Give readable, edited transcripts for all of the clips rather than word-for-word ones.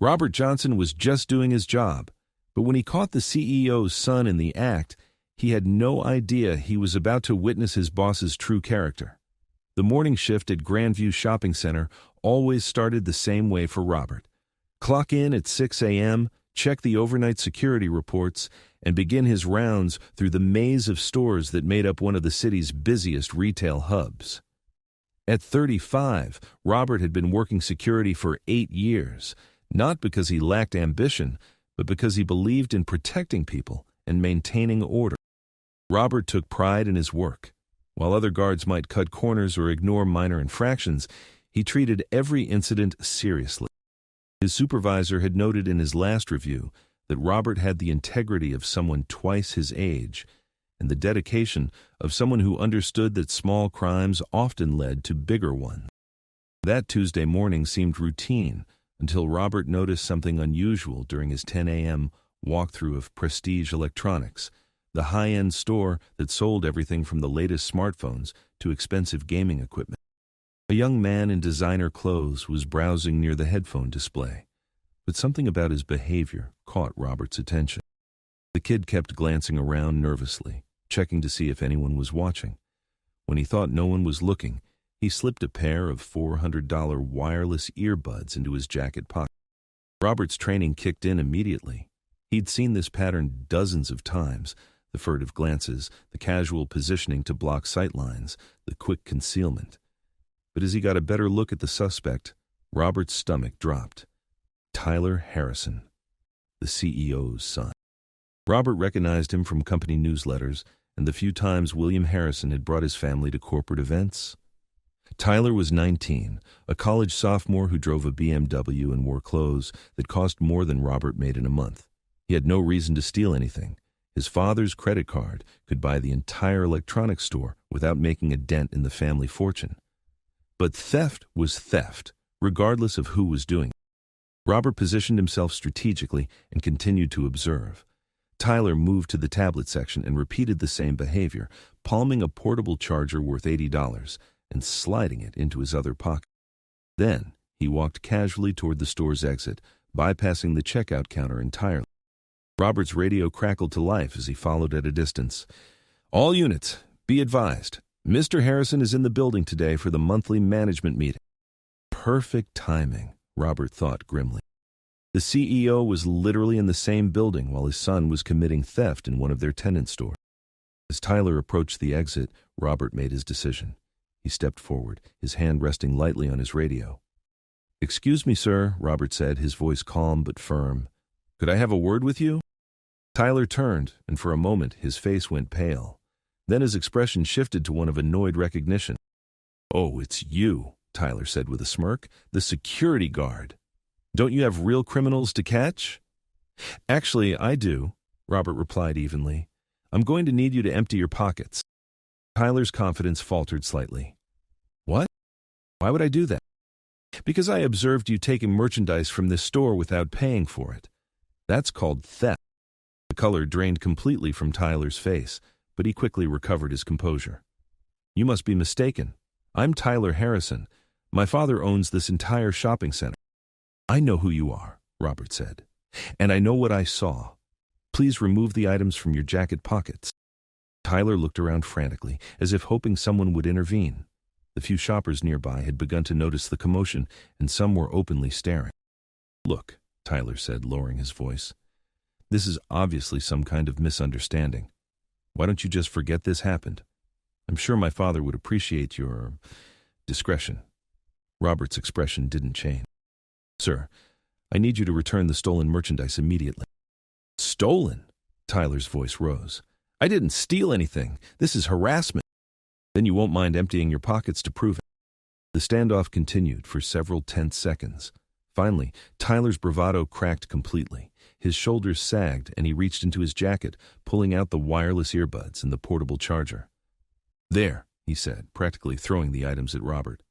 Robert Johnson was just doing his job, but when he caught the CEO's son in the act, he had no idea he was about to witness his boss's true character. The morning shift at Grandview Shopping Center always started the same way for Robert. Clock in at 6 a.m., check the overnight security reports, and begin his rounds through the maze of stores that made up one of the city's busiest retail hubs. At 35, Robert had been working security for 8 years, not because he lacked ambition, but because he believed in protecting people and maintaining order. Robert took pride in his work. While other guards might cut corners or ignore minor infractions, he treated every incident seriously. His supervisor had noted in his last review that Robert had the integrity of someone twice his age and the dedication of someone who understood that small crimes often led to bigger ones. That Tuesday morning seemed routine until Robert noticed something unusual during his 10 a.m. walkthrough of Prestige Electronics, the high-end store that sold everything from the latest smartphones to expensive gaming equipment. A young man in designer clothes was browsing near the headphone display, but something about his behavior caught Robert's attention. The kid kept glancing around nervously, checking to see if anyone was watching. When he thought no one was looking, he slipped a pair of $400 wireless earbuds into his jacket pocket. Robert's training kicked in immediately. He'd seen this pattern dozens of times: the furtive glances, the casual positioning to block sightlines, the quick concealment. But as he got a better look at the suspect, Robert's stomach dropped. Tyler Harrison, the CEO's son. Robert recognized him from company newsletters and the few times William Harrison had brought his family to corporate events. Tyler was 19, a college sophomore who drove a BMW and wore clothes that cost more than Robert made in a month. He had no reason to steal anything. His father's credit card could buy the entire electronics store without making a dent in the family fortune. But theft was theft, regardless of who was doing it. Robert positioned himself strategically and continued to observe. Tyler moved to the tablet section and repeated the same behavior, palming a portable charger worth $80 and sliding it into his other pocket. Then he walked casually toward the store's exit, bypassing the checkout counter entirely. Robert's radio crackled to life as he followed at a distance. "All units, be advised. Mr. Harrison is in the building today for the monthly management meeting." Perfect timing, Robert thought grimly. The CEO was literally in the same building while his son was committing theft in one of their tenant stores. As Tyler approached the exit, Robert made his decision. He stepped forward, his hand resting lightly on his radio. "Excuse me, sir," Robert said, his voice calm but firm. "Could I have a word with you?" Tyler turned, and for a moment his face went pale. Then his expression shifted to one of annoyed recognition. "Oh, it's you," Tyler said with a smirk. "The security guard. Don't you have real criminals to catch?" "Actually, I do," Robert replied evenly. "I'm going to need you to empty your pockets." Tyler's confidence faltered slightly. "What? Why would I do that?" "Because I observed you taking merchandise from this store without paying for it. That's called theft." The color drained completely from Tyler's face, but he quickly recovered his composure. "You must be mistaken. I'm Tyler Harrison. My father owns this entire shopping center." "I know who you are," Robert said, "and I know what I saw. Please remove the items from your jacket pockets." Tyler looked around frantically, as if hoping someone would intervene. The few shoppers nearby had begun to notice the commotion, and some were openly staring. "Look," Tyler said, lowering his voice, "this is obviously some kind of misunderstanding. Why don't you just forget this happened? I'm sure my father would appreciate your discretion." Robert's expression didn't change. "Sir, I need you to return the stolen merchandise immediately." "Stolen?" Tyler's voice rose. "I didn't steal anything. This is harassment." "Then you won't mind emptying your pockets to prove it." The standoff continued for several tense seconds. Finally, Tyler's bravado cracked completely. His shoulders sagged and he reached into his jacket, pulling out the wireless earbuds and the portable charger. "There," he said, practically throwing the items at Robert.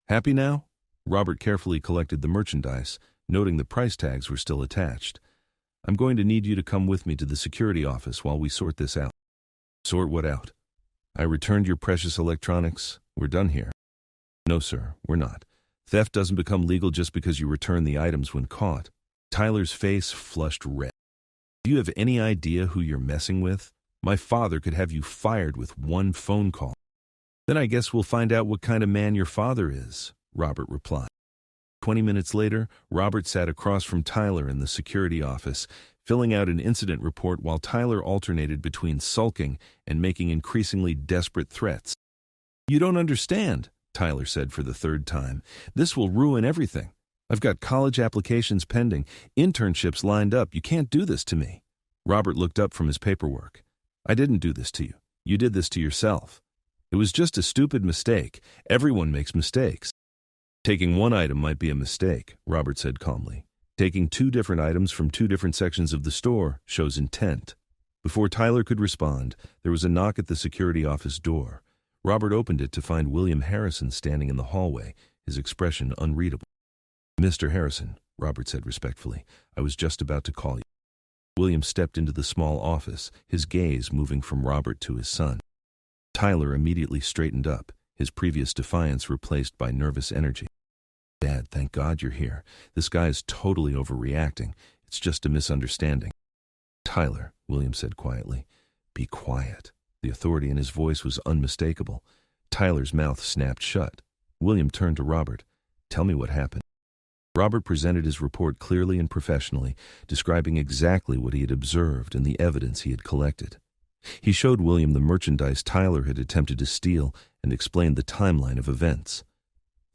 "Happy now?" Robert carefully collected the merchandise, noting the price tags were still attached. "I'm going to need you to come with me to the security office while we sort this out." "Sort what out?" "I returned your precious electronics. We're done here." "No, sir, we're not. Theft doesn't become legal just because you return the items when caught." Tyler's face flushed red. Do you have any idea who you're messing with? My father could have you fired with one phone call. Then I guess we'll find out what kind of man your father is, Robert replied. 20 minutes later, Robert sat across from Tyler in the security office, filling out an incident report while Tyler alternated between sulking and making increasingly desperate threats. You don't understand, Tyler said for the third time. This will ruin everything. I've got college applications pending, internships lined up. You can't do this to me. Robert looked up from his paperwork. I didn't do this to you. You did this to yourself. It was just a stupid mistake. Everyone makes mistakes. Taking one item might be a mistake, Robert said calmly. Taking two different items from two different sections of the store shows intent. Before Tyler could respond, there was a knock at the security office door. Robert opened it to find William Harrison standing in the hallway, his expression unreadable. Mr. Harrison, Robert said respectfully, I was just about to call you. William stepped into the small office, his gaze moving from Robert to his son. Tyler immediately straightened up, his previous defiance replaced by nervous energy. Dad, thank God you're here. This guy is totally overreacting. It's just a misunderstanding. Tyler, William said quietly, be quiet. The authority in his voice was unmistakable. Tyler's mouth snapped shut. William turned to Robert. Tell me what happened. Robert presented his report clearly and professionally, describing exactly what he had observed and the evidence he had collected. He showed William the merchandise Tyler had attempted to steal and explained the timeline of events.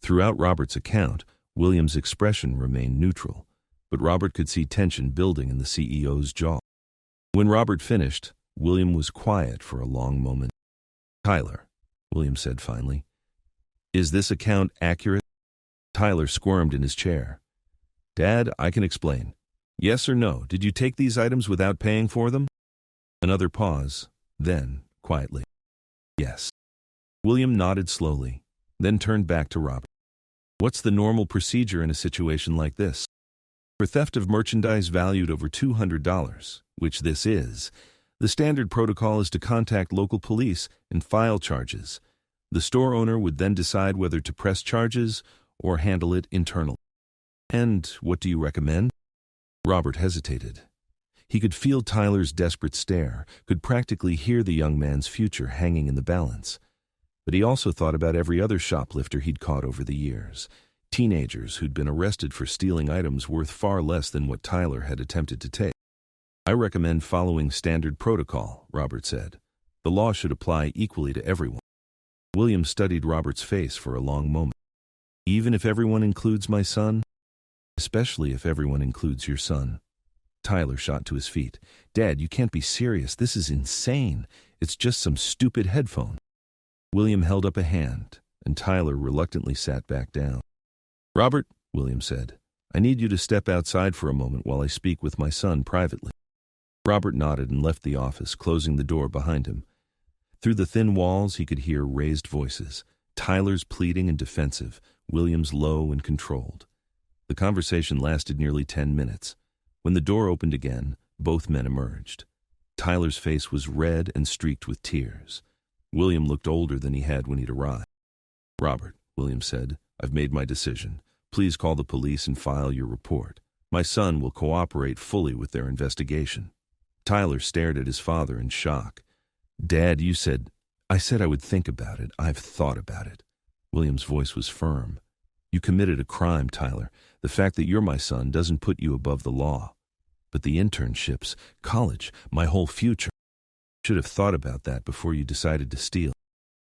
Throughout Robert's account, William's expression remained neutral, but Robert could see tension building in the CEO's jaw. When Robert finished, William was quiet for a long moment. Tyler, William said finally, is this account accurate? Tyler squirmed in his chair. Dad, I can explain. Yes or no, did you take these items without paying for them? Another pause, then, quietly, yes. William nodded slowly, then turned back to Robert. What's the normal procedure in a situation like this? For theft of merchandise valued over $200, which this is, the standard protocol is to contact local police and file charges. The store owner would then decide whether to press charges or handle it internally. And what do you recommend? Robert hesitated. He could feel Tyler's desperate stare, could practically hear the young man's future hanging in the balance. But he also thought about every other shoplifter he'd caught over the years, teenagers who'd been arrested for stealing items worth far less than what Tyler had attempted to take. I recommend following standard protocol, Robert said. The law should apply equally to everyone. William studied Robert's face for a long moment. Even if everyone includes my son? Especially if everyone includes your son. Tyler shot to his feet. Dad, you can't be serious. This is insane. It's just some stupid headphone. William held up a hand, and Tyler reluctantly sat back down. Robert, William said, I need you to step outside for a moment while I speak with my son privately. Robert nodded and left the office, closing the door behind him. Through the thin walls, he could hear raised voices, Tyler's pleading and defensive, William's low and controlled. The conversation lasted nearly 10 minutes. When the door opened again, both men emerged. Tyler's face was red and streaked with tears. William looked older than he had when he'd arrived. Robert, William said, I've made my decision. Please call the police and file your report. My son will cooperate fully with their investigation. Tyler stared at his father in shock. Dad, you said... I said I would think about it. I've thought about it. William's voice was firm. You committed a crime, Tyler. The fact that you're my son doesn't put you above the law. But the internships, college, my whole future. Should have thought about that before you decided to steal.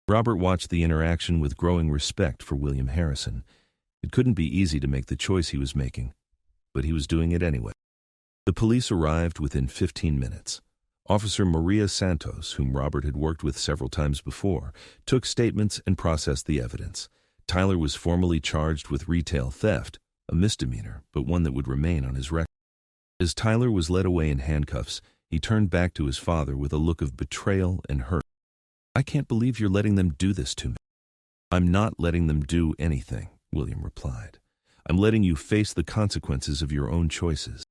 Robert watched the interaction with growing respect for William Harrison. It couldn't be easy to make the choice he was making, but he was doing it anyway. The police arrived within 15 minutes. Officer Maria Santos, whom Robert had worked with several times before, took statements and processed the evidence. Tyler was formally charged with retail theft, a misdemeanor, but one that would remain on his record. As Tyler was led away in handcuffs, he turned back to his father with a look of betrayal and hurt. I can't believe you're letting them do this to me. I'm not letting them do anything, William replied. I'm letting you face the consequences of your own choices.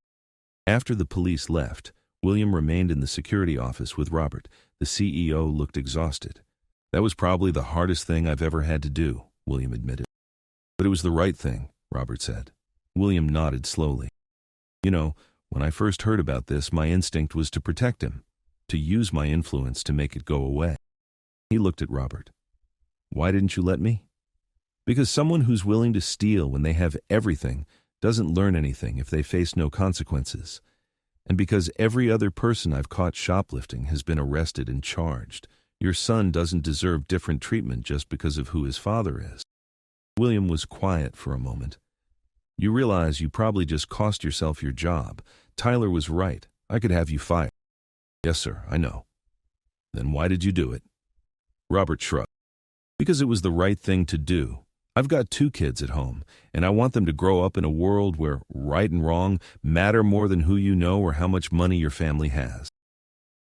After the police left, William remained in the security office with Robert. The CEO looked exhausted. That was probably the hardest thing I've ever had to do, William admitted. But it was the right thing, Robert said. William nodded slowly. You know, when I first heard about this, my instinct was to protect him, to use my influence to make it go away. He looked at Robert. Why didn't you let me? Because someone who's willing to steal when they have everything doesn't learn anything if they face no consequences. And because every other person I've caught shoplifting has been arrested and charged, your son doesn't deserve different treatment just because of who his father is. William was quiet for a moment. You realize you probably just cost yourself your job. Tyler was right. I could have you fired. Yes, sir, I know. Then why did you do it? Robert shrugged. Because it was the right thing to do. I've got 2 kids at home, and I want them to grow up in a world where right and wrong matter more than who you know or how much money your family has.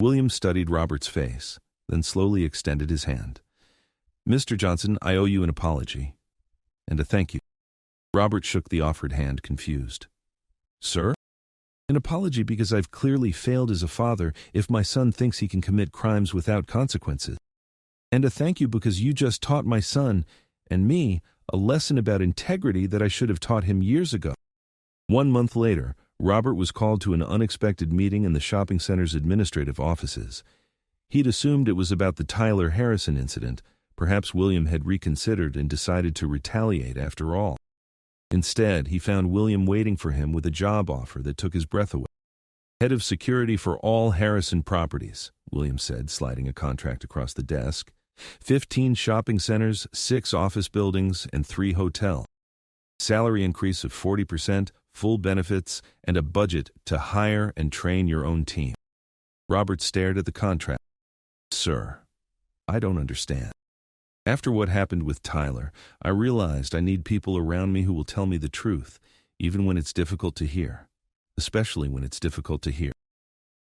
William studied Robert's face, then slowly extended his hand. Mr. Johnson, I owe you an apology. And a thank you. Robert shook the offered hand, confused. Sir? An apology because I've clearly failed as a father if my son thinks he can commit crimes without consequences. And a thank you because you just taught my son, and me, a lesson about integrity that I should have taught him years ago. 1 month later, Robert was called to an unexpected meeting in the shopping center's administrative offices. He'd assumed it was about the Tyler Harrison incident. Perhaps William had reconsidered and decided to retaliate after all. Instead, he found William waiting for him with a job offer that took his breath away. Head of security for all Harrison properties, William said, sliding a contract across the desk. 15 shopping centers, 6 office buildings, and 3 hotels. Salary increase of 40%, full benefits, and a budget to hire and train your own team. Robert stared at the contract. Sir, I don't understand. After what happened with Tyler, I realized I need people around me who will tell me the truth, even when it's difficult to hear. Especially when it's difficult to hear.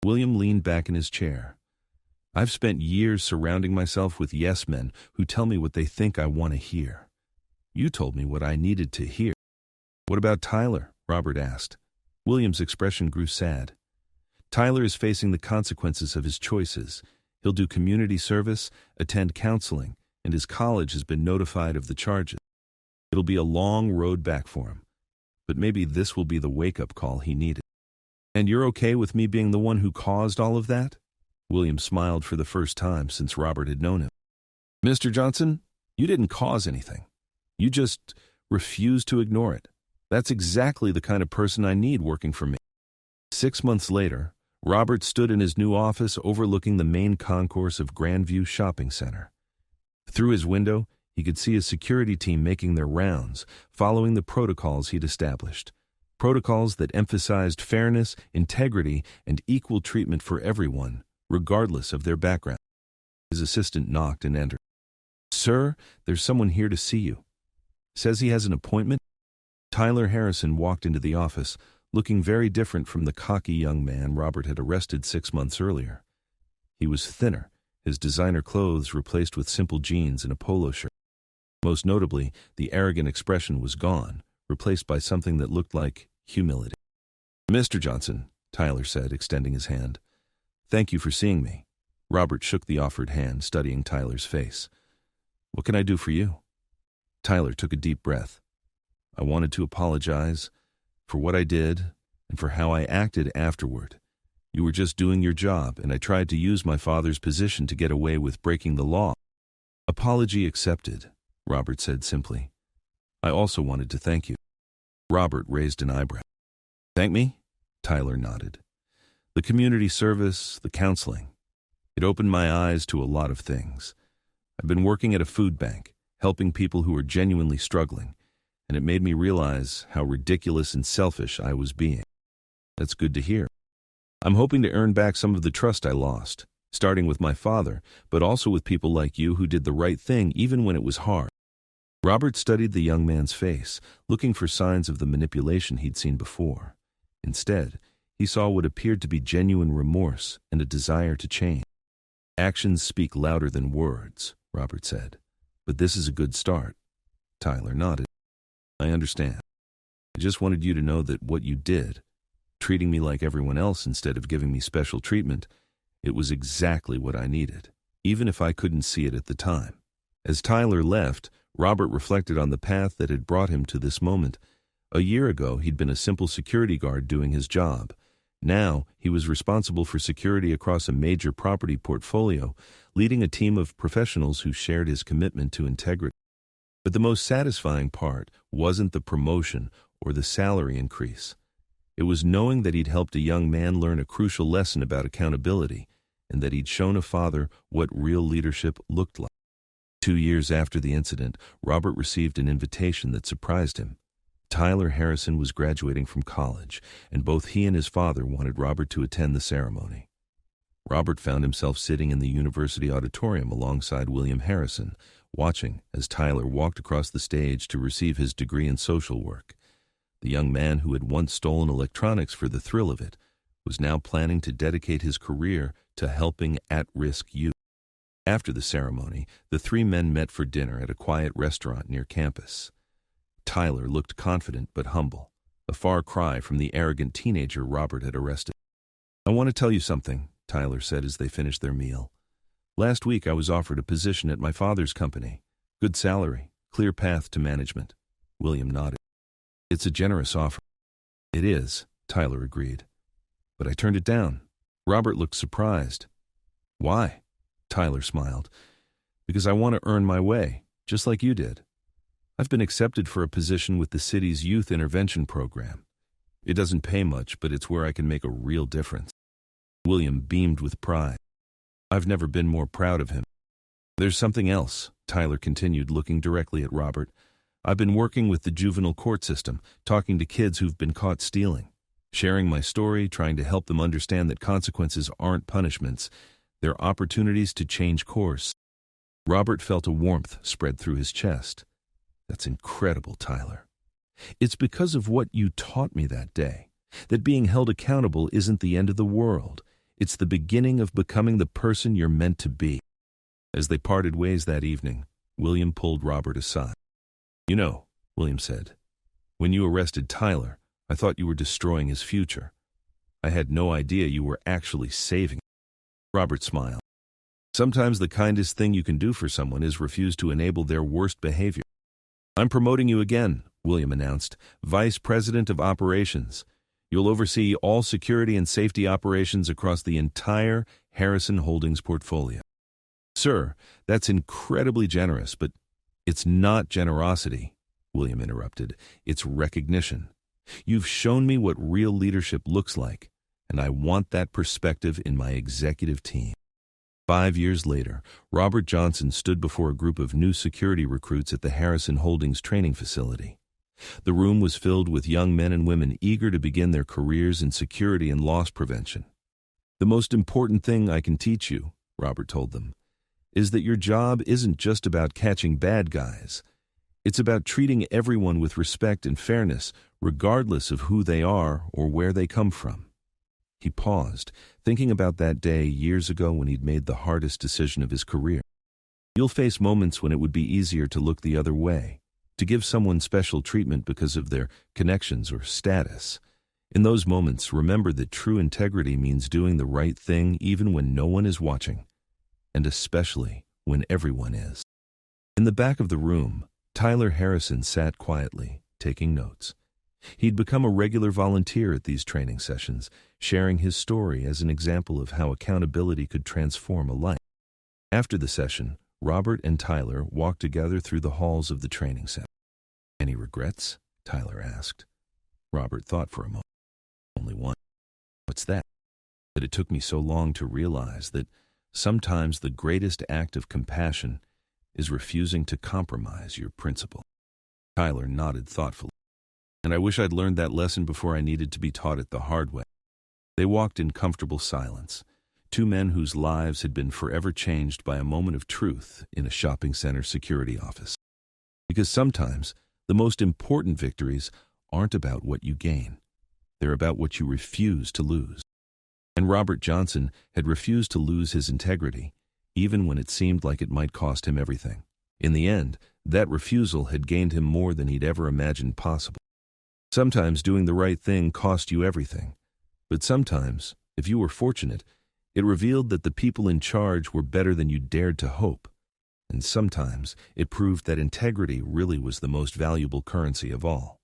William leaned back in his chair. I've spent years surrounding myself with yes men who tell me what they think I want to hear. You told me what I needed to hear. What about Tyler? Robert asked. William's expression grew sad. Tyler is facing the consequences of his choices. He'll do community service, attend counseling, and his college has been notified of the charges. It'll be a long road back for him, but maybe this will be the wake-up call he needed. And you're okay with me being the one who caused all of that? William smiled for the first time since Robert had known him. Mr. Johnson, you didn't cause anything. You just refused to ignore it. That's exactly the kind of person I need working for me. 6 months later, Robert stood in his new office overlooking the main concourse of Grandview Shopping Center. Through his window, he could see a security team making their rounds, following the protocols he'd established. Protocols that emphasized fairness, integrity, and equal treatment for everyone, regardless of their background. His assistant knocked and entered. Sir, there's someone here to see you. Says he has an appointment? Tyler Harrison walked into the office, looking very different from the cocky young man Robert had arrested 6 months earlier. He was thinner, his designer clothes replaced with simple jeans and a polo shirt. Most notably, the arrogant expression was gone, replaced by something that looked like humility. Mr. Johnson, Tyler said, extending his hand. Thank you for seeing me. Robert shook the offered hand, studying Tyler's face. What can I do for you? Tyler took a deep breath. I wanted to apologize for what I did and for how I acted afterward. You were just doing your job, and I tried to use my father's position to get away with breaking the law. Apology accepted, Robert said simply. I also wanted to thank you. Robert raised an eyebrow. Thank me? Tyler nodded. The community service, the counseling. It opened my eyes to a lot of things. I've been working at a food bank, helping people who are genuinely struggling, and it made me realize how ridiculous and selfish I was being. That's good to hear. I'm hoping to earn back some of the trust I lost, starting with my father, but also with people like you who did the right thing even when it was hard. Robert studied the young man's face, looking for signs of the manipulation he'd seen before. Instead, he saw what appeared to be genuine remorse and a desire to change. Actions speak louder than words, Robert said. But this is a good start. Tyler nodded. I understand. I just wanted you to know that what you did, treating me like everyone else instead of giving me special treatment, it was exactly what I needed, even if I couldn't see it at the time. As Tyler left, Robert reflected on the path that had brought him to this moment, A year ago, he'd been a simple security guard doing his job. Now, he was responsible for security across a major property portfolio, leading a team of professionals who shared his commitment to integrity. But the most satisfying part wasn't the promotion or the salary increase. It was knowing that he'd helped a young man learn a crucial lesson about accountability, and that he'd shown a father what real leadership looked like. 2 years after the incident, Robert received an invitation that surprised him. Tyler Harrison was graduating from college, and both he and his father wanted Robert to attend the ceremony. Robert found himself sitting in the university auditorium alongside William Harrison, watching as Tyler walked across the stage to receive his degree in social work. The young man who had once stolen electronics for the thrill of it was now planning to dedicate his career to helping at-risk youth. After the ceremony, the three men met for dinner at a quiet restaurant near campus. Tyler looked confident but humble, a far cry from the arrogant teenager Robert had arrested. "I want to tell you something," Tyler said as they finished their meal. "Last week I was offered a position at my father's company. Good salary, clear path to management." William nodded. "It's a generous offer." "It is," Tyler agreed. "But I turned it down." Robert looked surprised. "Why?" Tyler smiled. "Because I want to earn my way, just like you did. I've been accepted for a position with the city's youth intervention program. It doesn't pay much, but it's where I can make a real difference." William beamed with pride. "I've never been more proud of him." "There's something else," Tyler continued, looking directly at Robert. "I've been working with the juvenile court system, talking to kids who've been caught stealing, sharing my story, trying to help them understand that consequences aren't punishments. They're opportunities to change course." Robert felt a warmth spread through his chest. "That's incredible, Tyler. It's because of what you taught me that day, that being held accountable isn't the end of the world. It's the beginning of becoming the person you're meant to be." As they parted ways that evening, William pulled Robert aside. "You know," William said, "when you arrested Tyler, I thought you were destroying his future. I had no idea you were actually saving him." Robert smiled. "Sometimes the kindest thing you can do for someone is refuse to enable their worst behavior." "I'm promoting you again," William announced, "Vice President of Operations. You'll oversee all security and safety operations across the entire Harrison Holdings portfolio." "Sir, that's incredibly generous, but it's not generosity," William interrupted. "It's recognition. You've shown me what real leadership looks like, and I want that perspective in my executive team." 5 years later, Robert Johnson stood before a group of new security recruits at the Harrison Holdings training facility. The room was filled with young men and women eager to begin their careers in security and loss prevention. "The most important thing I can teach you," Robert told them, "is that your job isn't just about catching bad guys. It's about treating everyone with respect and fairness, regardless of who they are or where they come from." He paused, thinking about that day years ago when he'd made the hardest decision of his career. You'll face moments when it would be easier to look the other way, to give someone special treatment because of their connections or status. In those moments, remember that true integrity means doing the right thing even when no one is watching, and especially when everyone is. In the back of the room, Tyler Harrison sat quietly, taking notes. He'd become a regular volunteer at these training sessions, sharing his story as an example of how accountability could transform a life. After the session, Robert and Tyler walked together through the halls of the training center. "Any regrets?" Tyler asked. Robert thought for a moment. "Only one." "What's that?" "That it took me so long to realize that sometimes the greatest act of compassion is refusing to compromise your principle." Tyler nodded thoughtfully. "And I wish I'd learned that lesson before I needed to be taught it the hard way." They walked in comfortable silence, two men whose lives had been forever changed by a moment of truth in a shopping center security office. Because sometimes the most important victories aren't about what you gain. They're about what you refuse to lose. And Robert Johnson had refused to lose his integrity, even when it seemed like it might cost him everything. In the end, that refusal had gained him more than he'd ever imagined possible. Sometimes doing the right thing cost you everything. But sometimes, if you were fortunate, it revealed that the people in charge were better than you dared to hope. And sometimes it proved that integrity really was the most valuable currency of all.